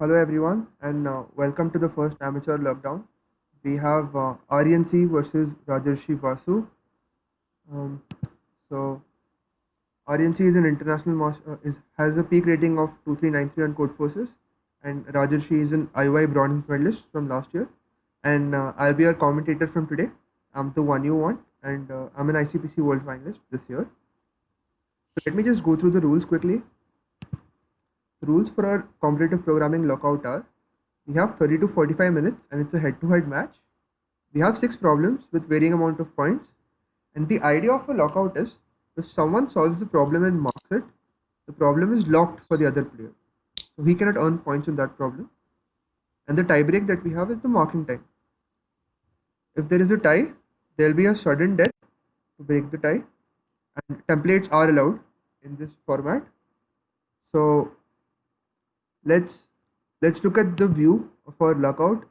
Hello everyone and welcome to the first amateur lockdown. We have RNC versus Rajarshi Basu. Um, so RNC is an international has a peak rating of 2393 on Code Forces, and Rajarshi is an IY bronze medalist from last year. And I'll be your commentator from today. I'm the one you want, and I'm an ICPC World finalist this year. So let me just go through the rules quickly. The rules for our competitive programming lockout are: we have 30 to 45 minutes and it's a head-to-head match. We have 6 problems with varying amount of points. And the idea of a lockout is if someone solves the problem and marks it, the problem is locked for the other player. So he cannot earn points on that problem. And the tiebreak that we have is the marking time. If there is a tie, there will be a sudden death to break the tie. And templates are allowed in this format. So let's let's look at the view of our lockout.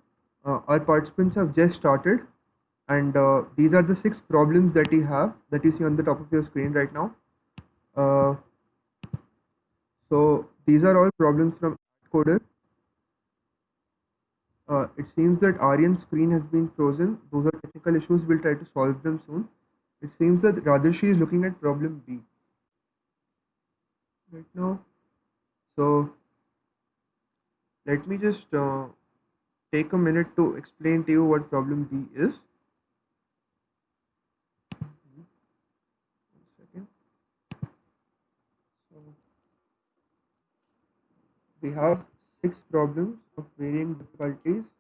Our participants have just started, and these are the 6 problems that you see on the top of your screen right now. Uh, so these are all problems from Coder. It seems that Aryan's screen has been frozen. Those are technical issues. We'll try to solve them soon. It seems that Rajarshi is looking at problem B right now. So let me just take a minute to explain to you what problem B is. 1 second. So we have 6 problems of varying difficulties.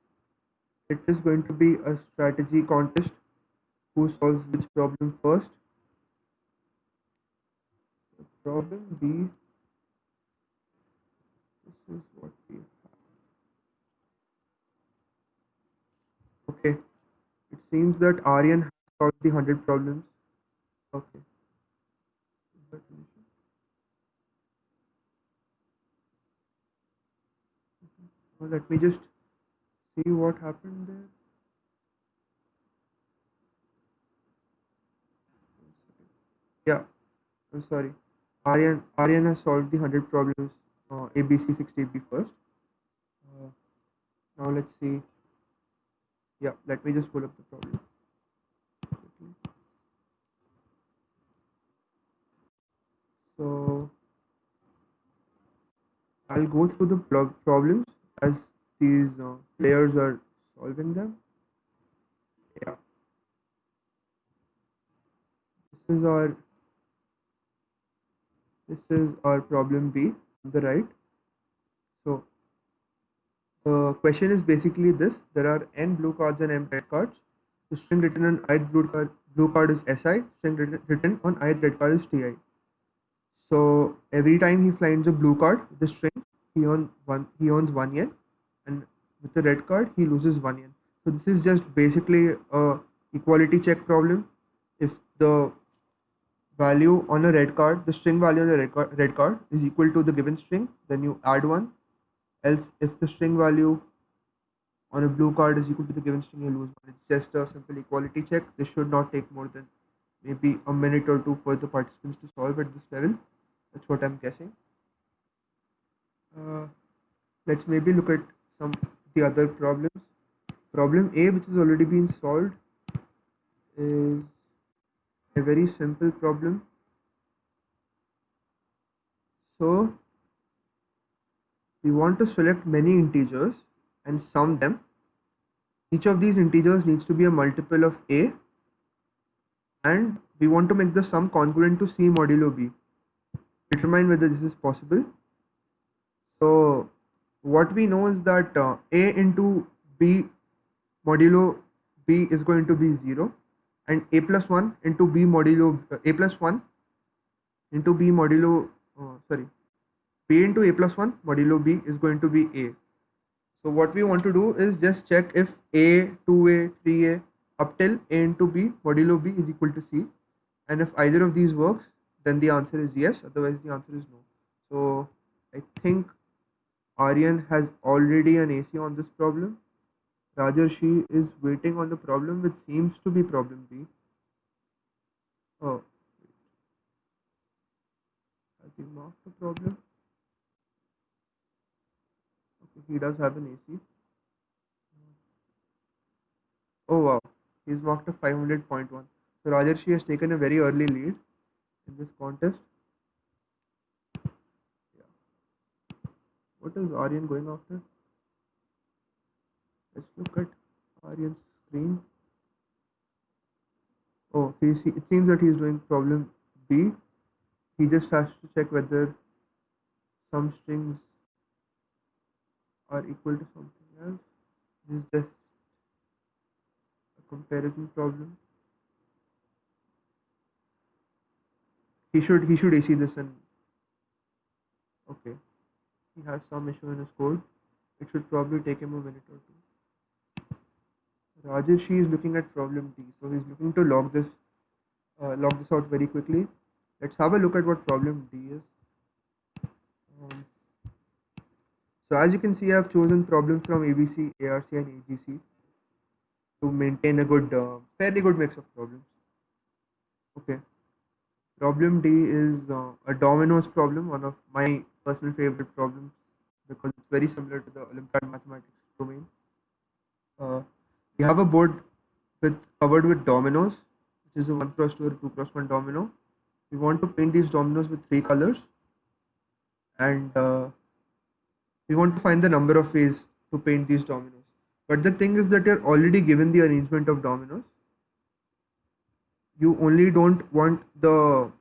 It is going to be a strategy contest. Who solves which problem first? Problem B. This is what we have. Okay. It seems that Aryan has solved the 100 problems. Okay. Is that an issue? Well, let me just see what happened there. Yeah, I'm sorry. Aryan has solved the 100 problems. ABC 60B first. Uh, now let's see. Yeah, let me just pull up the problem quickly. So I'll go through the problems as these players are solving them. Yeah, this is our this is our problem B on the right. So the question is basically this: there are n blue cards and m red cards. The string written on ith blue card is SI. String written on ith red card is TI. So every time he finds a blue card, the string he earns 1 yen, and with the red card he loses 1 yen. So this is just basically a equality check problem. If the value on a red card, the string value on a red card is equal to the given string, then you add one. Else, if the string value on a blue card is equal to the given string, you lose one. It's just a simple equality check. This should not take more than maybe a minute or two for the participants to solve at this level. That's what I'm guessing. Uh, let's maybe look at some the other problems. Problem A, which has already been solved, is a very simple problem. So we want to select many integers and sum them. Each of these integers needs to be a multiple of A, and we want to make the sum congruent to C modulo B. Determine whether this is possible. So what we know is that A into B modulo B is going to be 0, and A plus 1 into B modulo A plus 1 into B modulo sorry, B into A plus 1 modulo B is going to be A. So what we want to do is just check if A, 2A, 3A up till A into B modulo B is equal to C, and if either of these works, then the answer is yes, otherwise the answer is no. So I think Aryan has already an AC on this problem. Rajarshi is waiting on the problem which seems to be problem B. Oh, has he marked the problem? he does have an AC. Oh wow, he's marked a 500.1. So Rajarshi has taken a very early lead in this contest. Yeah. What is Aryan going after? Let's look at Aryan's screen. Oh, it seems that he's doing problem B. He just has to check whether some strings are equal to something else. This is just a comparison problem. He should AC this and okay. He has some issue in his code. It should probably take him a minute or two. Rajesh is looking at problem D, so he's looking to log this out very quickly. Let's have a look at what problem D is. Um, so as you can see, I've chosen problems from ABC, ARC, and AGC to maintain a fairly good mix of problems. Okay. Problem D is a dominoes problem, one of my personal favorite problems because it's very similar to the Olympiad mathematics domain. Uh, we have a board covered with dominoes, which is a 1 cross 2 or 2 cross 1 domino. We want to paint these dominoes with three colors, and we want to find the number of ways to paint these dominoes. But the thing is that you're already given the arrangement of dominoes. You only don't want the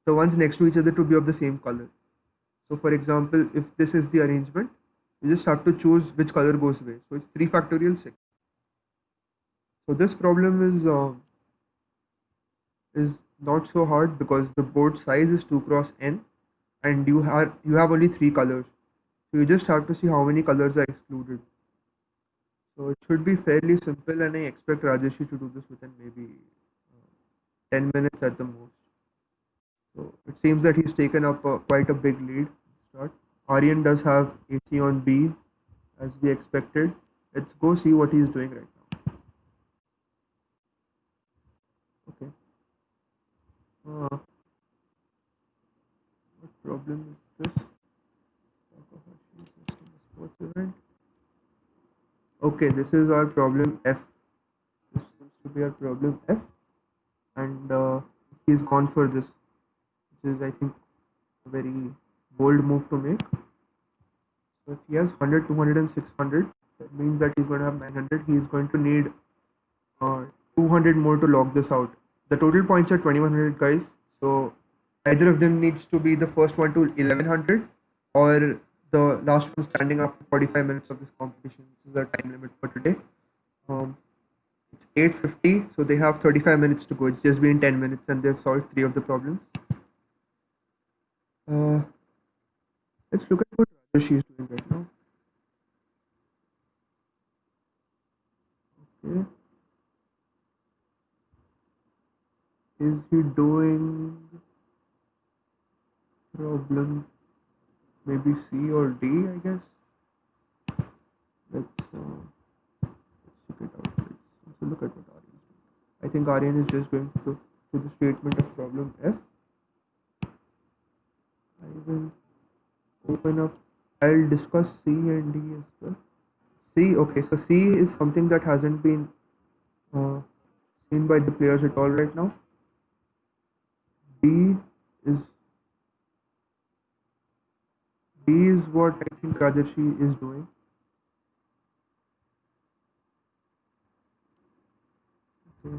ones next to each other to be of the same color. So for example, if this is the arrangement, you just have to choose which color goes away. So it's 3 factorial 6. So this problem is not so hard because the board size is 2 cross n and you have only three colors. So you just have to see how many colors are excluded. So it should be fairly simple and I expect Rajeshi to do this within maybe 10 minutes at the most. So it seems that he's taken up quite a big lead. Start. Aryan does have AC on B as we expected. Let's go see what he's doing right now. Okay. What problem is this? Takahashi system sports event. Okay, this is our problem F. This seems to be our problem F, and he's gone for this, which is I think a very bold move to make. So if he has 100, 200, and 600, that means that he's going to have 900. He is going to need uh, 200 more to log this out. The total points are 2100, guys. So either of them needs to be the first one to 1100 or the last one standing after 45 minutes of this competition. This is our time limit for today. Um, it's 8:50, so they have 35 minutes to go. It's just been 10 minutes and they've solved three of the problems. Uh, let's look at what Rajesh is doing right now. Okay. Is he doing problem maybe C or D, I guess? Let's check it out. Let's also look at what Aryan is doing. I think Aryan is just going to the statement of problem F. I will open up. I'll discuss C and D as well. C, okay, so C is something that hasn't been uh, seen by the players at all right now. D is D is what I think Rajarshi is doing. Okay.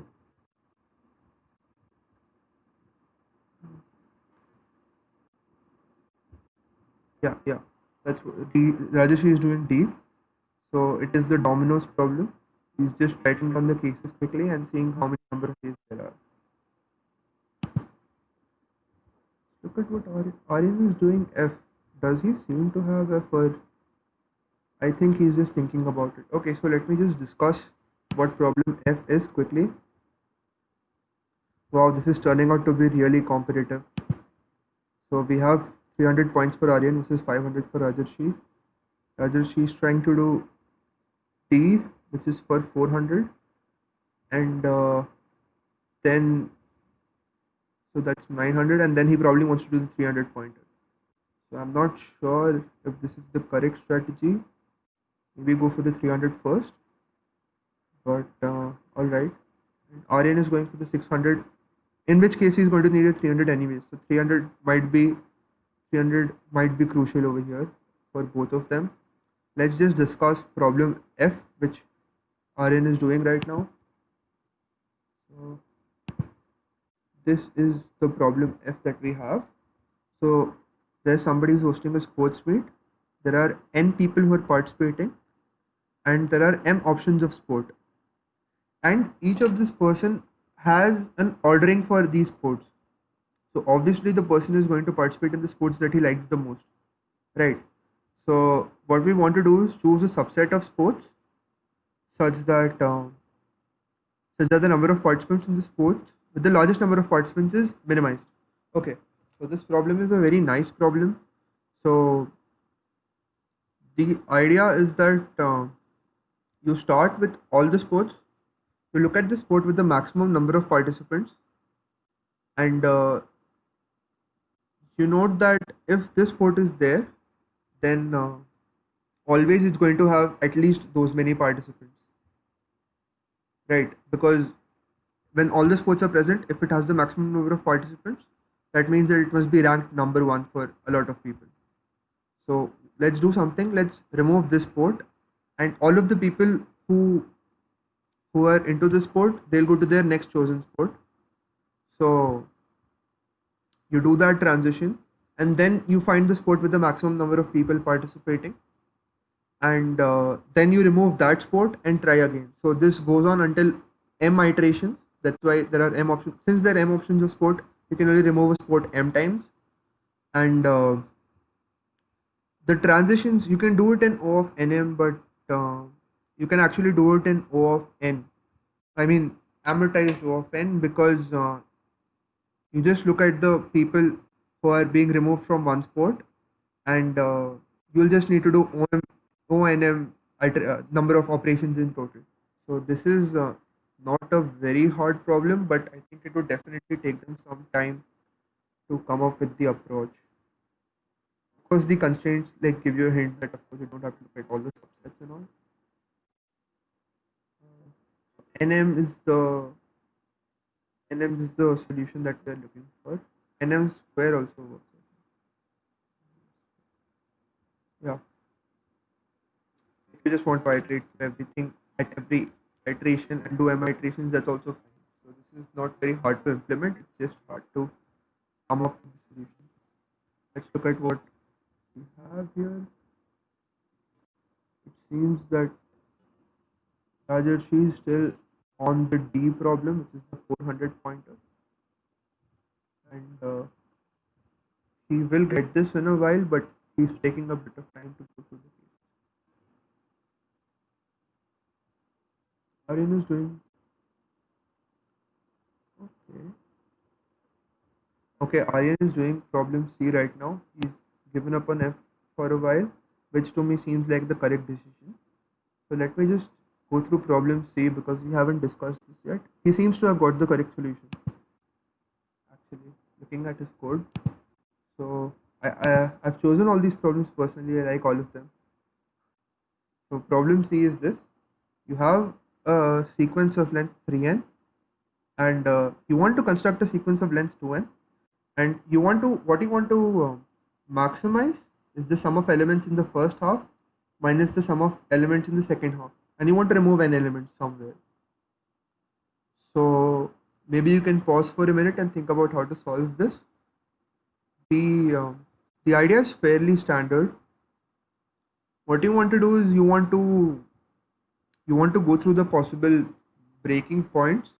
Yeah, yeah. That's what D. Rajarshi is doing D. So it is the dominoes problem. He's just writing down the cases quickly and seeing how many number of cases there are. Look at what Aryan is doing F. Does he seem to have F or I think he's just thinking about it. Okay, so let me just discuss what problem F is quickly. Wow, this is turning out to be really competitive. So we have 300 points for Aryan versus 500 for Rajarshi. Rajarshi is trying to do D, which is for 400, and then so that's 900, and then he probably wants to do the 300 pointer. So I'm not sure if this is the correct strategy. maybe go for the 300 first, but all right. Aryan is going for the 600, in which case he's going to need a 300 anyways. So 300 might be crucial over here for both of them. Let's just discuss problem F, which Aryan is doing right now. So this is the problem F that we have. So there's somebody who's hosting a sports meet. There are n people who are participating, and there are m options of sport. And each of this person has an ordering for these sports. So obviously the person is going to participate in the sports that he likes the most, right? So what we want to do is choose a subset of sports such that the number of participants in the sports with the largest number of participants is minimized. Okay, so this problem is a very nice problem. So the idea is that you start with all the sports, you look at the sport with the maximum number of participants, and you note that if this sport is there, then always it's going to have at least those many participants, right? Because when all the sports are present, if it has the maximum number of participants, that means that it must be ranked number one for a lot of people. So let's do something. Let's remove this sport, and all of the people who are into the sport, they'll go to their next chosen sport. So you do that transition, and then you find the sport with the maximum number of people participating, and then you remove that sport and try again. So this goes on until m iterations. That's why there are m options. Since there are m options of sport, you can only remove a sport m times, and the transitions you can do it in O of nm, but you can actually do it in O of n. I mean amortized O of n, because you just look at the people who are being removed from one sport, and you'll just need to do ONM number of operations in total. So this is not a very hard problem, but I think it would definitely take them some time to come up with the approach. Of course, the constraints like give you a hint that of course you don't have to look at all the subsets and all. NM is the NM is the solution that we are looking for. NM square also works. Yeah, if you just want to iterate for everything at every iteration and do m iterations, that's also fine. So this is not very hard to implement. It's just hard to come up with the solution. Let's look at what we have here. It seems that Rajarshi is still on the D problem, which is the 400 pointer, and he will get this in a while, but he's taking a bit of time to go through the case. Aryan is doing okay. Okay, Aryan is doing problem C right now. He's given up on F for a while, which to me seems like the correct decision. So let me just go through problem C because we haven't discussed this yet. He seems to have got the correct solution. Actually, looking at his code. So I've chosen all these problems personally. I like all of them. So problem C is this. You have a sequence of length 3n, and you want to construct a sequence of length 2n, and what you want to maximize is the sum of elements in the first half minus the sum of elements in the second half, and you want to remove an element somewhere. So maybe you can pause for a minute and think about how to solve this. The idea is fairly standard. What you want to do is you want to go through the possible breaking points,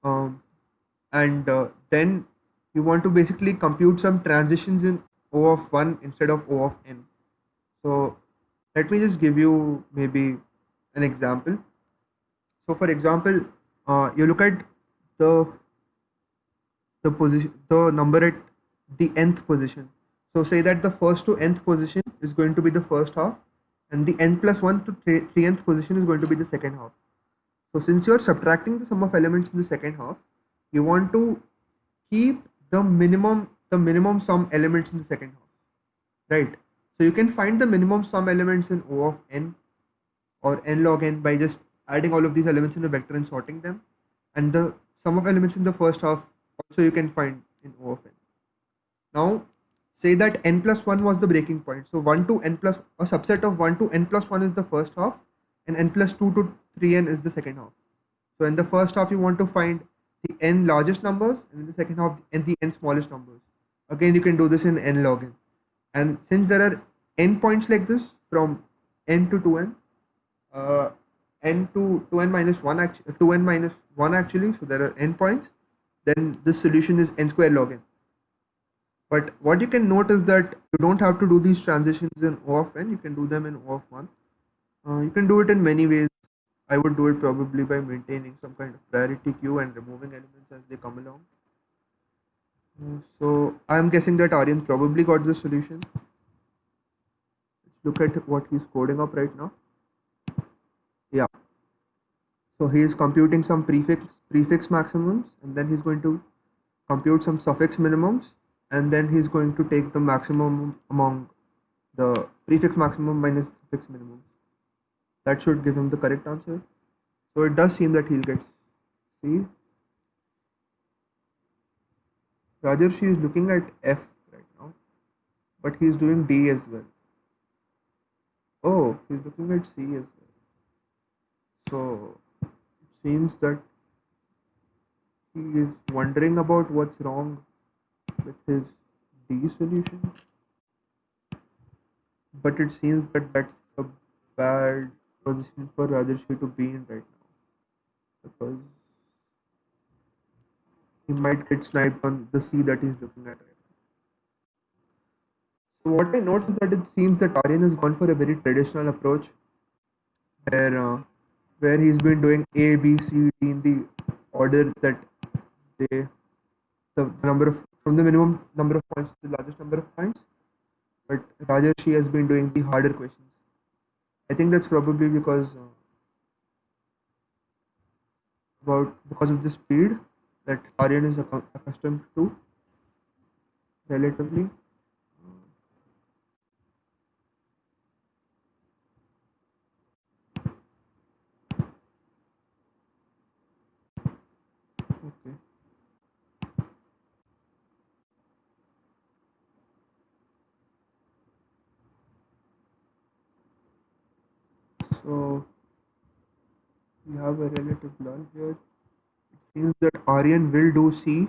and then you want to basically compute some transitions in O of 1 instead of O of n. So let me just give you maybe an example. So for example, you look at the the number at the nth position. So say that the first to nth position is going to be the first half, and the n plus 1 to 3nth position is going to be the second half. So since you're subtracting the sum of elements in the second half, you want to keep the minimum sum elements in the second half, right? So you can find the minimum sum elements in O of n or n log n by just adding all of these elements in a vector and sorting them. And the sum of elements in the first half also you can find in O of n. Now, say that n plus 1 was the breaking point. So 1 to n plus, a subset of 1 to n plus 1 is the first half, and n plus 2 to 3n is the second half. So in the first half, you want to find the n largest numbers, and in the second half, and the n smallest numbers. Again, you can do this in n log n. And since there are n points like this from n to 2n, uh, n to 2n minus 1 2n minus 1 actually, so there are n points, then this solution is n square log n. But what you can note is that you don't have to do these transitions in O of n, you can do them in O of 1. You can do it in many ways. I would do it probably by maintaining some kind of priority queue and removing elements as they come along. So I'm guessing that Aryan probably got the solution. Let's look at what he's coding up right now. Yeah. So he is computing some prefix maximums, and then he's going to compute some suffix minimums, and then he's going to take the maximum among the prefix maximum minus suffix minimum. That should give him the correct answer. So it does seem that he'll get C. Rajarshi is looking at F right now, but he's doing D as well. Oh, he's looking at C as well. So it seems that he is wondering about what's wrong with his D solution. But it seems that that's a bad position for Rajarshi to be in right now, because he might get sniped on the C that he's looking at right now. So what I noticed is that it seems that Aryan has gone for a very traditional approach where where he's been doing A, B, C, D in the order that they the number of from the minimum number of points to the largest number of points. But Rajarshi has been doing the harder questions. I think that's probably because of the speed that Aryan is accustomed to relatively. Okay, so we have a relative lull here. It seems that Aryan will do C.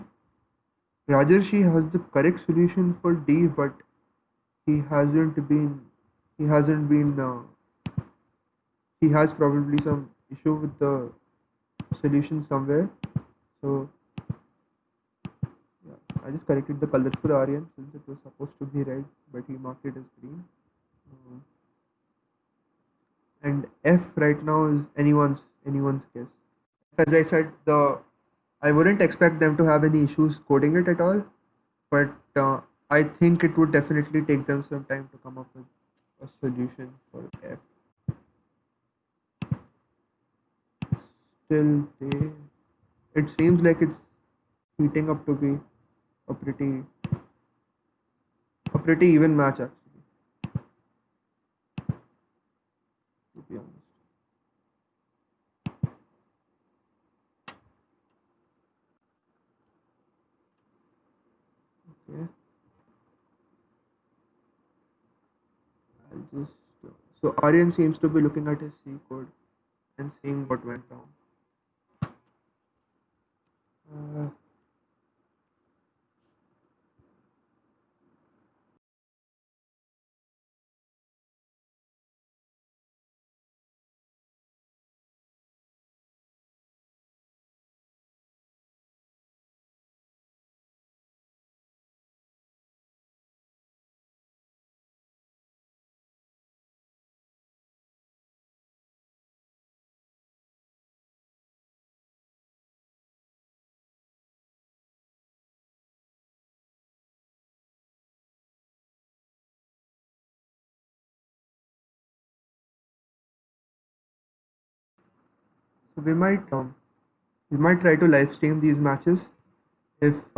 Rajarshi has the correct solution for D, but he hasn't been he hasn't been he has probably some issue with the solution somewhere. So yeah, I just corrected the color for Aryan since it was supposed to be red, but he marked it as green. Uh, and F right now is anyone's guess. As I said, the I wouldn't expect them to have any issues coding it at all, but I think it would definitely take them some time to come up with a solution for F. Still, it seems like it's heating up to be a pretty even match actually, to be honest. Okay, I'll just so Aryan seems to be looking at his C code and seeing what went wrong. Uh, so we might try to live stream these matches if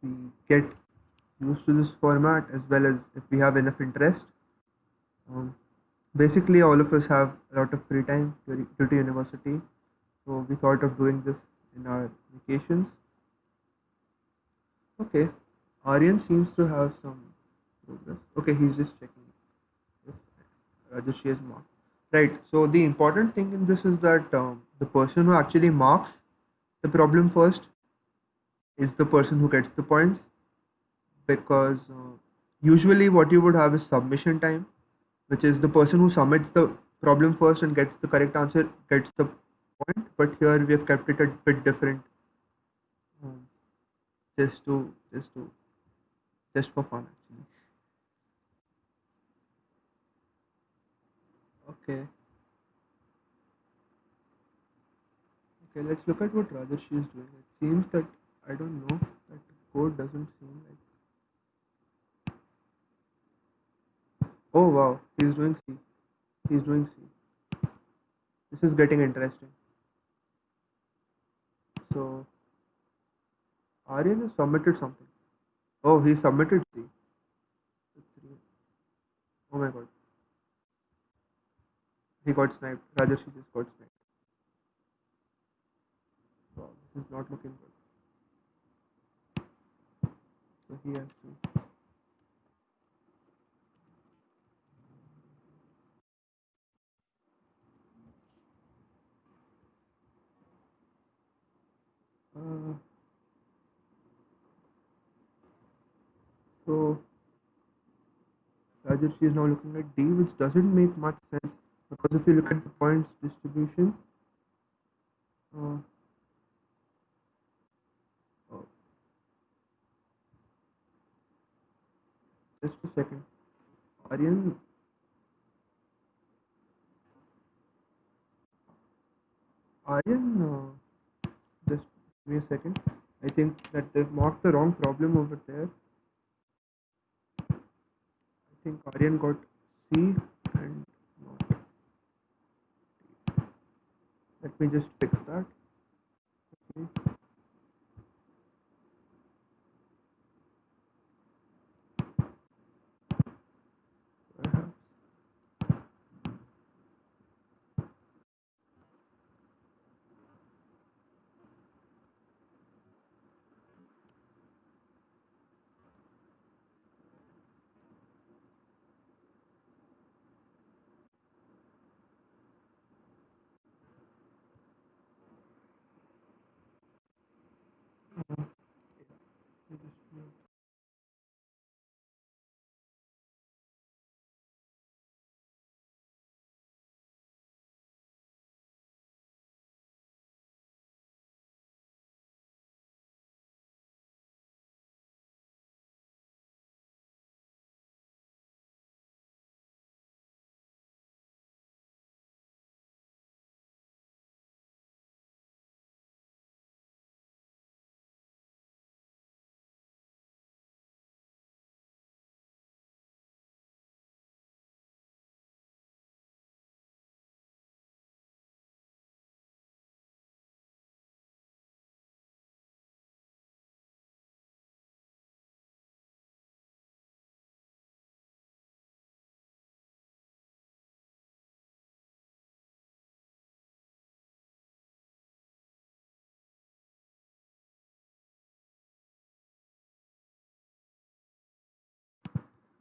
we get used to this format as well as if we have enough interest. Um, Basically, all of us have a lot of free time due to university, so we thought of doing this in our vacations. Okay, Aryan seems to have some progress. Okay, he's just checking if Rajesh is marked. Right. So the important thing in this is that the person who actually marks the problem first is the person who gets the points, because usually what you would have is submission time, which is the person who submits the problem first and gets the correct answer gets the point. But here we have kept it a bit different, um, just for fun actually. Okay, okay. Let's look at what Rajarshi is doing. It seems that I don't know that code doesn't seem like. Oh wow, he's doing C. He's doing C. This is getting interesting. So Aryan has submitted something. Oh, he submitted C. Oh my god, he got sniped. Rajarshi just got sniped. Wow, this is not looking good. So he has to. Uh, so Rajarshi is now looking at D, which doesn't make much sense because if you look at the points distribution, uh, oh, just a second. Aryan, Aryan, just give me a second. I think that they've marked the wrong problem over there. I think Aryan got C and not. Let me just fix that. Okay. Perhaps. Let me just-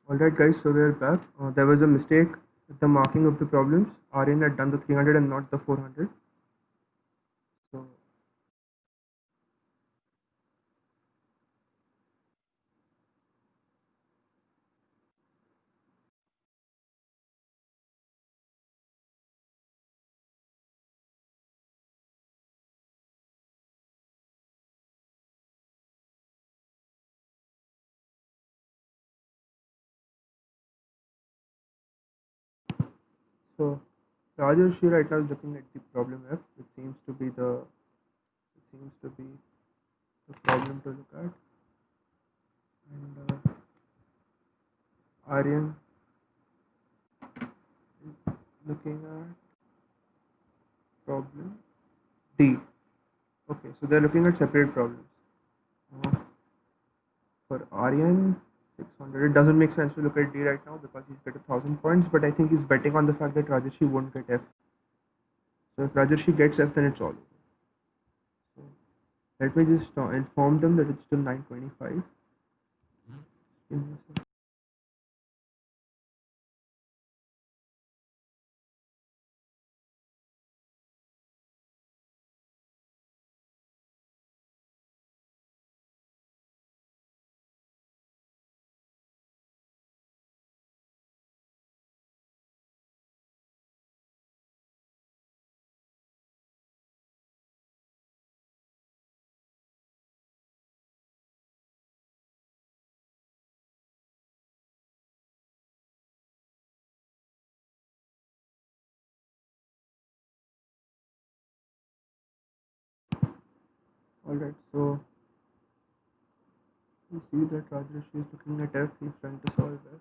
Alright guys, so we're back. There was a mistake with the marking of the problems. Aryan had done the 300 and not the 400. So, so Rajarshi right now is looking at the problem F, which seems to be the problem to look at, and Aryan is looking at problem D. Okay, so they're looking at separate problems. Uh, for Aryan, 600. It doesn't make sense to look at D right now because he's got 1,000 points, but I think he's betting on the fact that Rajarshi won't get F. So if Rajarshi gets F, then it's all over. So let me just inform them that it's still 925. Give me a sec. Alright, so you see that Rajarshi is looking at F, he's trying to solve F.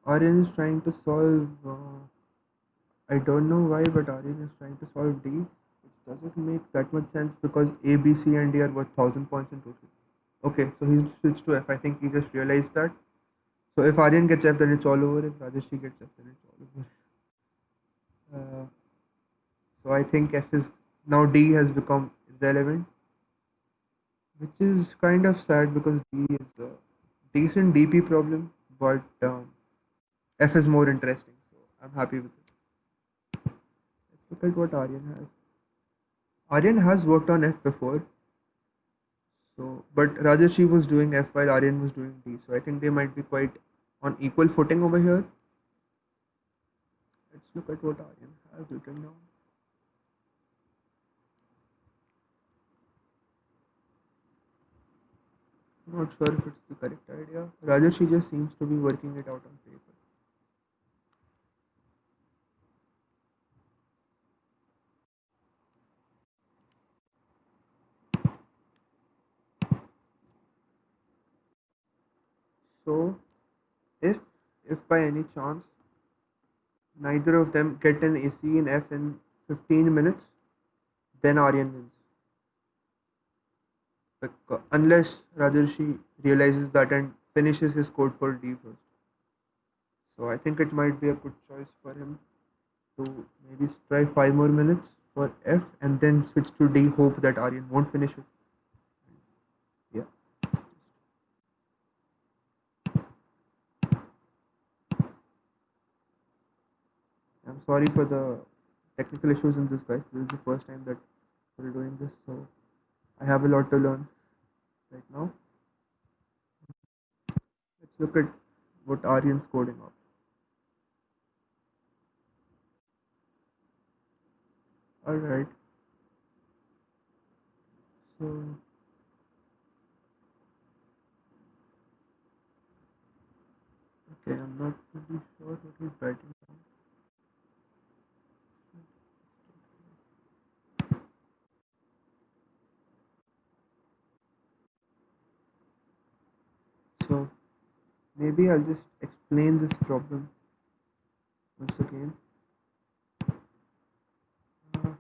Aryan is trying to solve, I don't know why, but Aryan is trying to solve D, which doesn't make that much sense because A, B, C, and D are worth 1,000 points in total. Okay, so he's switched to F. I think he just realized that. So if Aryan gets F, then it's all over. If Rajeshri gets F, then it's all over. So I think F is now D has become irrelevant, which is kind of sad because D is a decent DP problem, but F is more interesting. So I'm happy with it. Let's look at what Aryan has. Aryan has worked on F before, so but Rajeshri was doing F while Aryan was doing D. So I think they might be quite on equal footing over here. Let's look at what Aryan has written down. Not sure if it's the correct idea. Rajarshi just seems to be working it out on paper. So if if by any chance neither of them get an AC in F in 15 minutes, then Aryan wins. Unless Rajarshi realizes that and finishes his code for D first. So I think it might be a good choice for him to maybe try 5 more minutes for F and then switch to D, hope that Aryan won't finish it. Yeah. I'm sorry for the technical issues in this, guys. This is the first time that we're doing this, so I have a lot to learn right now. Let's look at what Aryan's coding up. Alright, so okay, I'm not fully sure what he's writing down. So maybe I'll just explain this problem once again. Uh,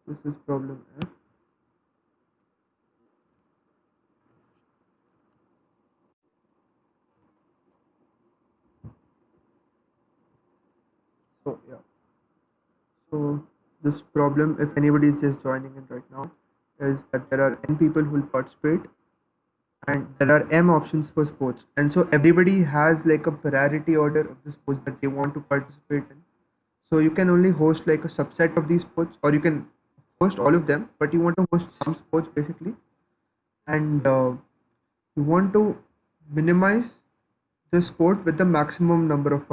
this is problem F. So yeah, so this problem, if anybody is just joining in right now, is that there are n people who will participate and there are m options for sports, and so everybody has like a priority order of the sports that they want to participate in. So you can only host like a subset of these sports, or you can host all of them, but you want to host some sports basically, and you want to minimize the sport with the maximum number of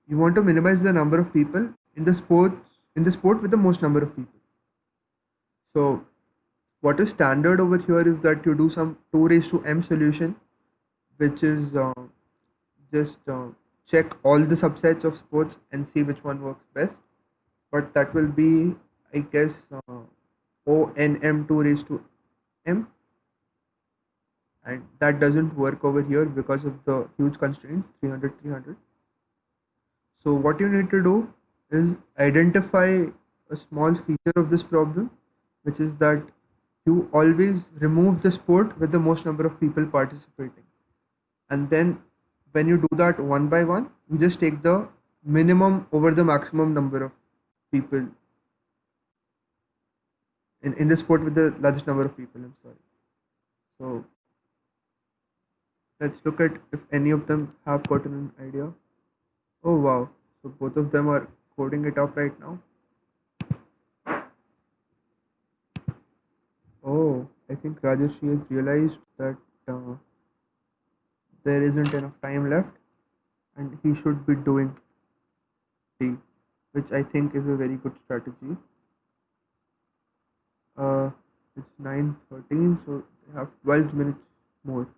you want to minimize the number of people in the sport with the most number of people. So what is standard over here is that you do some 2 raised to m solution, which is just check all the subsets of sports and see which one works best. But that will be, I guess, onm 2 raised to m, and that doesn't work over here because of the huge constraints 300 300. So what you need to do is identify a small feature of this problem, which is that you always remove the sport with the most number of people participating. And then when you do that one by one, you just take the minimum over the maximum number of people in the sport with the largest number of people. I'm sorry. So let's look at if any of them have gotten an idea. Oh wow. So both of them are coding it up right now. Oh, I think Rajesh has realized that uh, there isn't enough time left and he should be doing D, which I think is a very good strategy. Uh, it's 9:13, so they have 12 minutes more.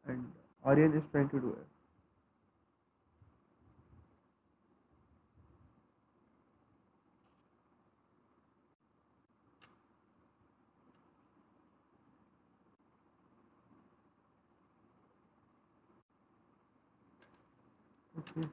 And Aryan is trying to do it. Okay.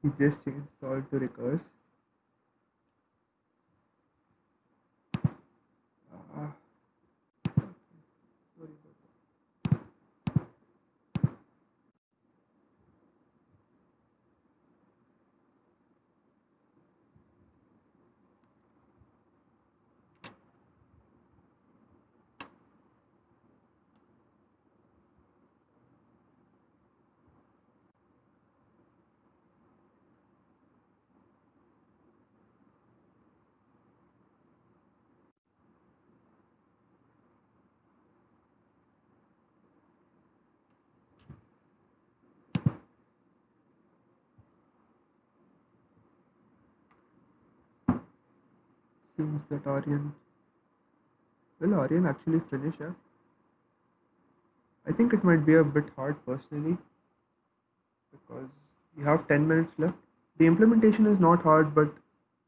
He just changed solve to recurse. Ah, sorry about that. Seems that Aryan. Will Aryan actually finish F? I think it might be a bit hard personally because you have 10 minutes left. The implementation is not hard, but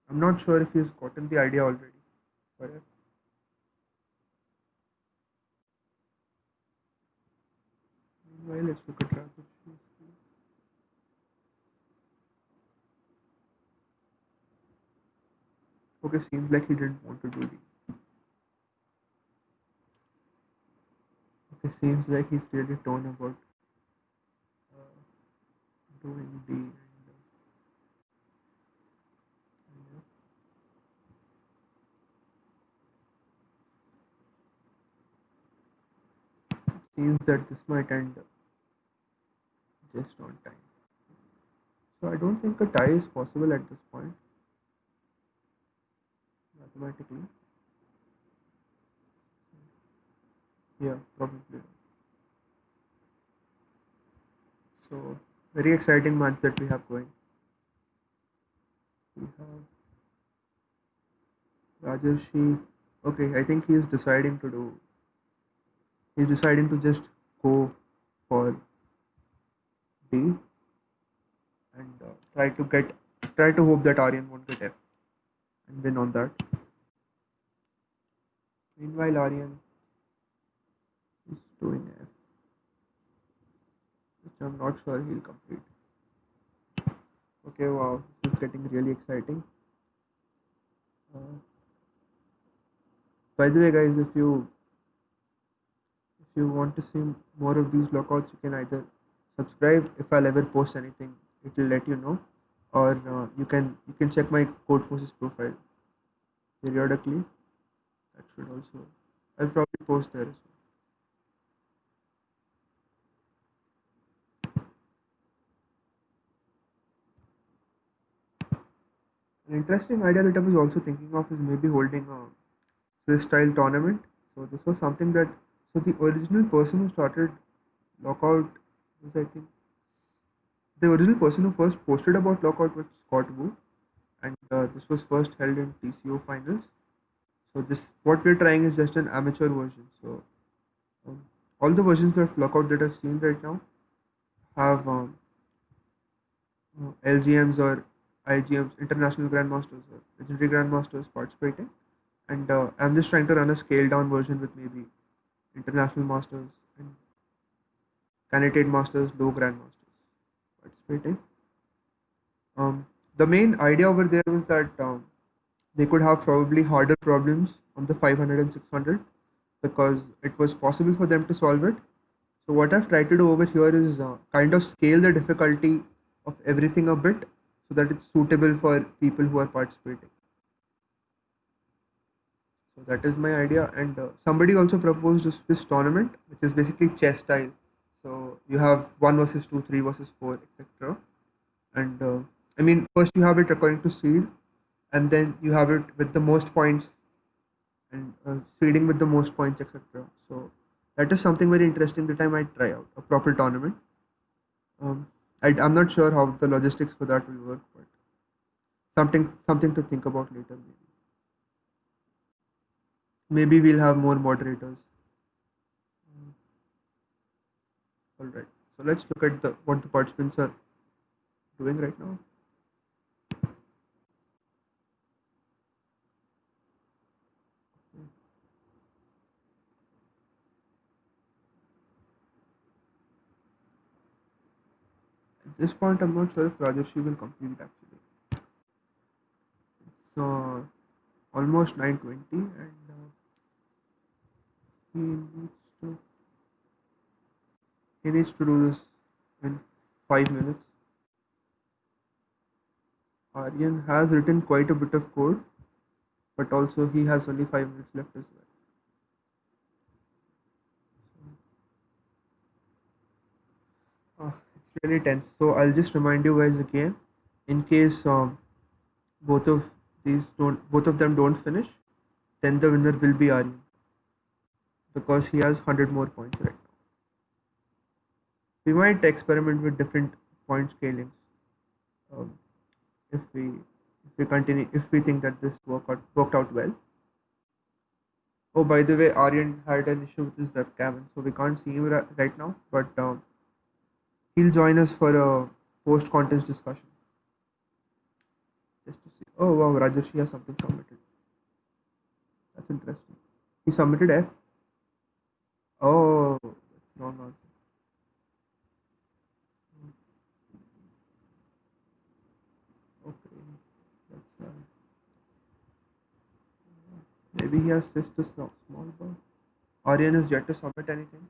I'm not sure if he's gotten the idea already for F. Meanwhile, let's look at Rajesh. Okay, seems like he didn't want to do D. Okay, seems like he's really torn about uh, doing D. It seems that this might end just on time. So I don't think a tie is possible at this point, mathematically. Yeah, probably not. So very exciting match that we have going. We have Rajarshi. Okay, I think he's deciding to do. He's deciding to just go for D and try to hope that Aryan won't get F and win on that. Meanwhile, Aryan is doing F, which I'm not sure he'll complete. Okay, wow, this is getting really exciting. Uh, by the way, guys, if you want to see more of these lockouts, you can either subscribe. If I'll ever post anything, it will let you know, or you can check my Code Forces profile periodically. That should also I'll probably post there as well. An interesting idea that I was also thinking of is maybe holding a Swiss style tournament. So this was something that the original person who started Lockout was, I think, the original person who first posted about Lockout was Scott Wu, and this was first held in TCO finals. So this what we're trying is just an amateur version. So um, all the versions of Lockout that I've seen right now have LGMs or IGMs, international grandmasters or legendary grandmasters participating, and I'm just trying to run a scaled down version with maybe international masters and candidate masters, low grandmasters participating. The main idea over there was that they could have probably harder problems on the 500 and 600 because it was possible for them to solve it. So what I've tried to do over here is kind of scale the difficulty of everything a bit so that it's suitable for people who are participating. So that is my idea. And somebody also proposed a Swiss tournament, which is basically chess style. So you have one versus two, three versus four, etc. And I mean, first you have it according to seed, and then you have it with the most points and seeding with the most points, etc. So that is something very interesting that I might try out a proper tournament. Um, I'm not sure how the logistics for that will work, but something to think about later. Maybe we'll have more moderators. All right. So let's look at the what the participants are doing right now. At this point, I'm not sure if Rajarshi will complete actually. So almost 9:20, and he needs to he needs to do this in 5 minutes. Aryan has written quite a bit of code, but also he has only 5 minutes left as well. It's really tense. So I'll just remind you guys again, in case both of both of them don't finish, then the winner will be Aryan because he has 100 more points right now. We might experiment with different point scalings um, if we continue if we think that this worked out well. Oh, by the way, Aryan had an issue with his webcam, and so we can't see him right now. But he'll join us for a post contest discussion just to see. Oh wow, Rajesh has something submitted. That's interesting. He submitted F. Oh, that's wrong answer. Okay, that's maybe he has just a small bug. Aryan is yet to submit anything.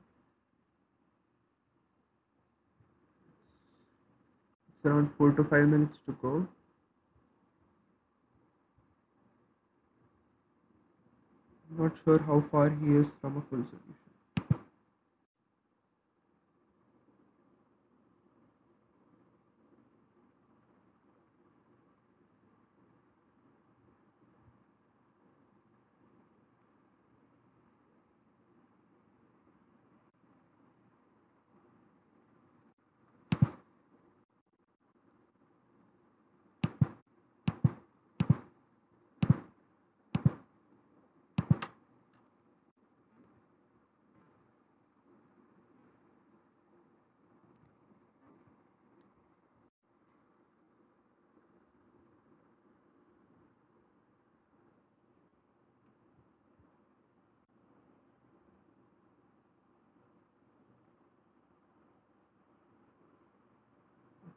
It's around 4 to 5 minutes to go. I'm not sure how far he is from a full solution.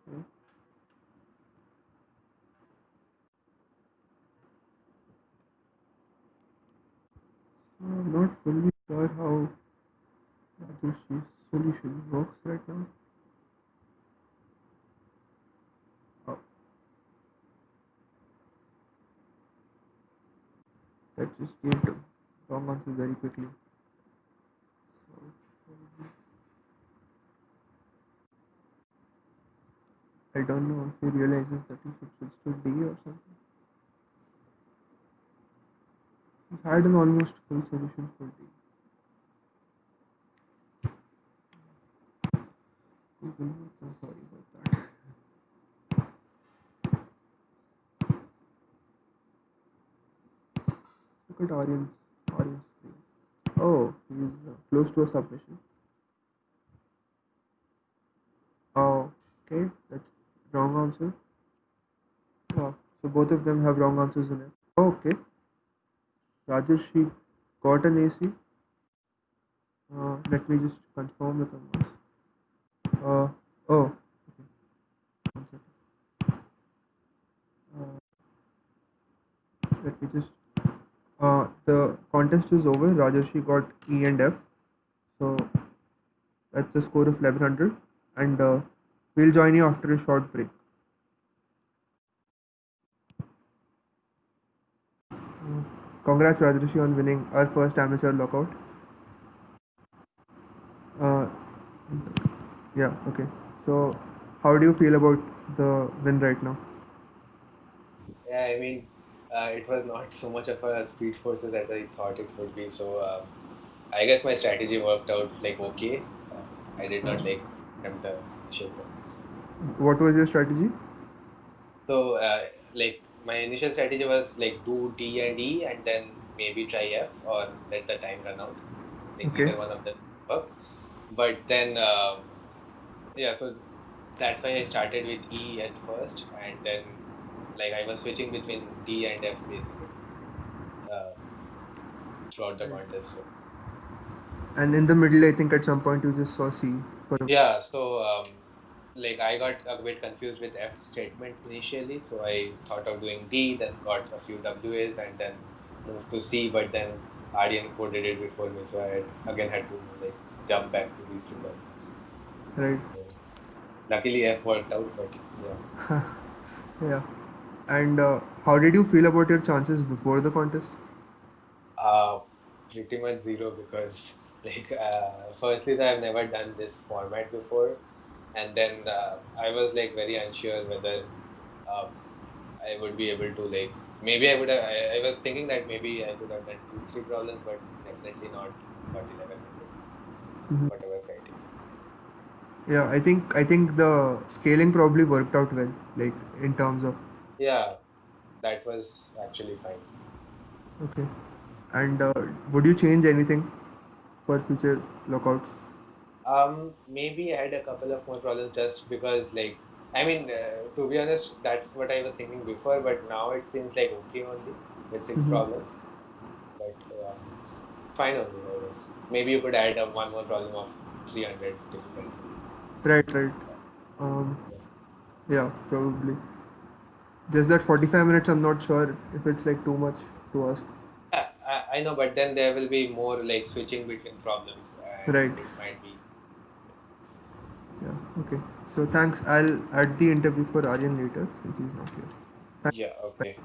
Okay. I'm not fully sure how Rajesh's solution works right now. Oh, that just gave the wrong answer very quickly. So I don't know if he realizes that he should switch to D or something. He had an almost full solution for D. Google Maps, I'm sorry about that. Look at Aryan's screen. Oh, he's close to a submission. Oh, okay, that's wrong answer. So both of them have wrong answers in it. Oh, okay, Rajarshi got an AC. Let me just confirm with them once. Oh, okay, one second. Uh, Let me just. The contest is over. Rajarshi got E and F. So that's a score of 1100. And we'll join you after a short break. Congrats, Rajarshi, on winning our first amateur lockout. Uh, one second. Yeah, okay. So, how do you feel about the win right now? Yeah, I mean, it was not so much of a speed forces as I thought it would be. So I guess my strategy worked out like okay. I did not like attempt the initial problems. What was your strategy? So like my initial strategy was like do D and E and then maybe try F or let the time run out. Like Okay, neither one of them worked. But then yeah, so that's why I started with E at first, and then like I was switching between D and F basically uh, throughout the right. contest. So And in the middle, I think at some point you just saw C for a. yeah, so like I got a bit confused with F statement initially, so I thought of doing D, then got a few WAs, and then moved to C. But then Aryan coded it before me, so again had to like jump back to these two problems. Right, So luckily F worked out, but yeah. yeah. And how did you feel about your chances before the contest? Uh, Pretty much zero because like firstly that I've never done this format before, and then I was like very unsure whether uh, I would be able to like maybe I would have, I was thinking that maybe I could have done 2 3 problems, but definitely not got 1100 Mhm. whatever criteria. Yeah, I think the scaling probably worked out well, like in terms of. Yeah, that was actually fine. Okay. And would you change anything for future lockouts? Maybe I had a couple of more problems just because, like, I mean, to be honest, that's what I was thinking before, but now it seems like okay only with 6 problems. But it's fine only, I guess. Maybe you could add one more problem of 300 difficulty. Right, right. Um, yeah, probably. Just that 45 minutes, I'm not sure if it's like too much to ask. I know, but then there will be more like switching between problems, and Right. it might be. Yeah, okay. So thanks. I'll add the interview for Aryan later since he's not here. Yeah, Thanks. okay.